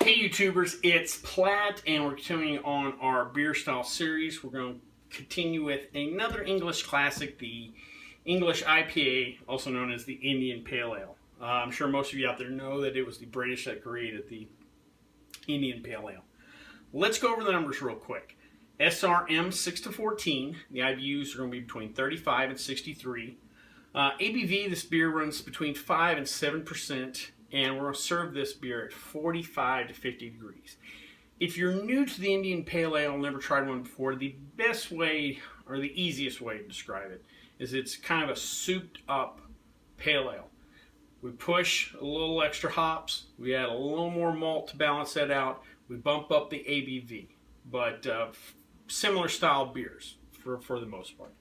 Hey YouTubers, it's Platt and we're continuing on our beer style series. We're going to continue with another English classic, the English IPA, also known as the Indian Pale Ale. I'm sure most of you out there know that it was the British that created the Indian Pale Ale. Let's go over the numbers real quick. SRM 6 to 14, the IBUs are going to be between 35 and 63. ABV, this beer runs between 5 and 7%. And we're going to serve this beer at 45 to 50 degrees. If you're new to the Indian Pale Ale, never tried one before, the best way, or the easiest way to describe it, is it's kind of a souped up pale ale. We push a little extra hops, we add a little more malt to balance that out, we bump up the ABV, but similar style beers for the most part.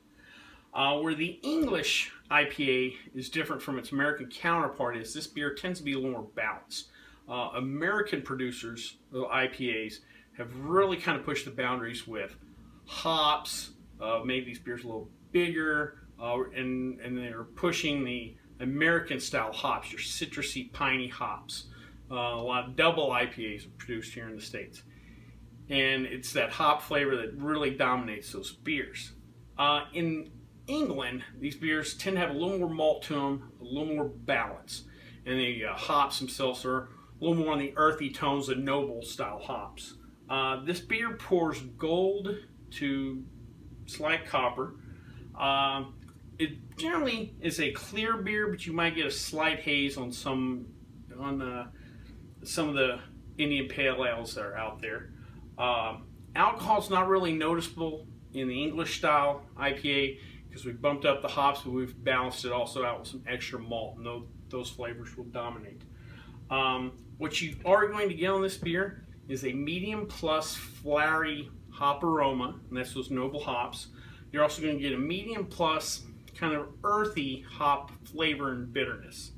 Where the English IPA is different from its American counterpart is this beer tends to be a little more balanced. American producers of IPAs have really kind of pushed the boundaries with hops, made these beers a little bigger, and they're pushing the American style hops, your citrusy, piney hops. A lot of double IPAs are produced here in the States. And it's that hop flavor that really dominates those beers. In England, these beers tend to have a little more malt to them, a little more balance. And the hops themselves are a little more on the earthy tones, the noble style hops. This beer pours gold to slight copper. It generally is a clear beer, but you might get a slight haze on some of the Indian Pale Ales that are out there. Alcohol's not really noticeable in the English style IPA, because we bumped up the hops, but we've balanced it also out with some extra malt, and those flavors will dominate. What you are going to get on this beer is a medium plus flowery hop aroma, and that's those noble hops. You're also going to get a medium plus kind of earthy hop flavor and bitterness.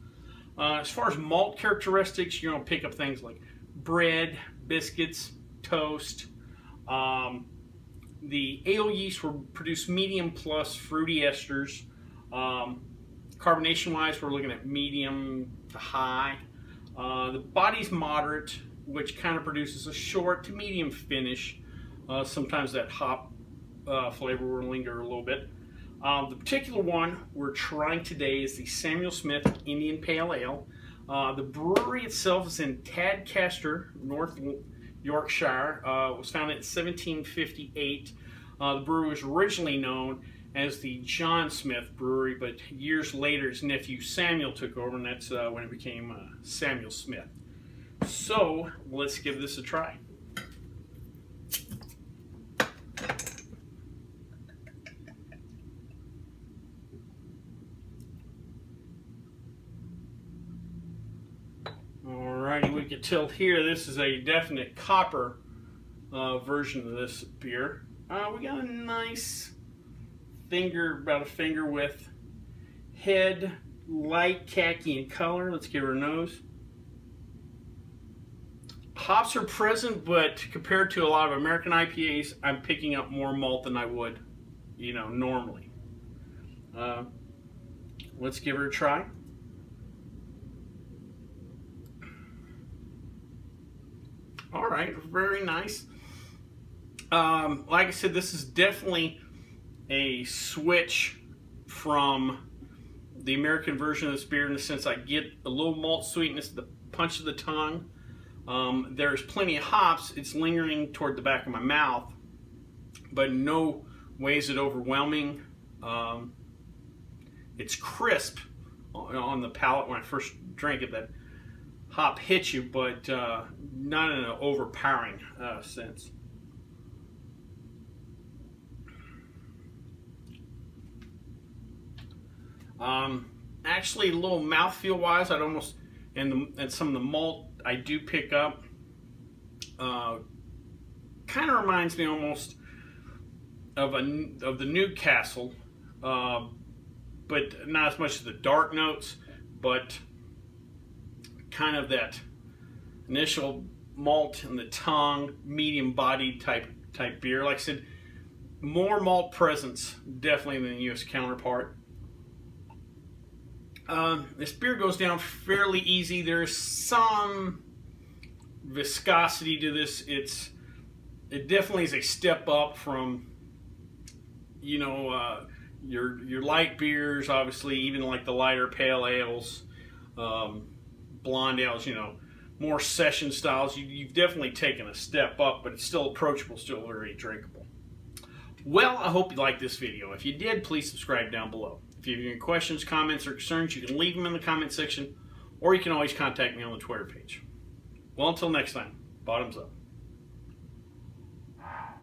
As far as malt characteristics, you're going to pick up things like bread, biscuits, toast. The ale yeast will produce medium plus fruity esters. Carbonation wise, we're looking at medium to high. The body's moderate, which kind of produces a short to medium finish. Sometimes that hop flavor will linger a little bit. The particular one we're trying today is the Samuel Smith Indian Pale Ale. The brewery itself is in Tadcaster, North Yorkshire. It was founded in 1758. The brewery was originally known as the John Smith Brewery, but years later his nephew Samuel took over, and that's when it became Samuel Smith. So let's give this a try. Alrighty, we can tell here this is a definite copper version of this beer. We got a nice about a finger width head, light khaki in color. Let's give her a nose. Hops are present, but compared to a lot of American IPAs, I'm picking up more malt than I would, normally. Let's give her a try. All right, very nice. Like I said, this is definitely a switch from the American version of this beer in the sense I get a little malt sweetness, the punch of the tongue. There's plenty of hops. It's lingering toward the back of my mouth, but in no way is it overwhelming. It's crisp on the palate when I first drank it. That hop hits you, but not in an overpowering sense. Actually, a little mouthfeel wise, I'd almost, and some of the malt I do pick up, kind of reminds me almost of the Newcastle, but not as much as the dark notes, but kind of that initial malt in the tongue, medium bodied type beer. Like I said, more malt presence definitely than the U.S. counterpart. This beer goes down fairly easy. There's some viscosity to this. It definitely is a step up from, you know, your light beers, obviously, even like the lighter pale ales, blonde ales, you know, more session styles. You've definitely taken a step up, but it's still approachable, still very drinkable. Well, I hope you liked this video. If you did, please subscribe down below. If you have any questions, comments, or concerns, you can leave them in the comment section, or you can always contact me on the Twitter page. Well, until next time, bottoms up.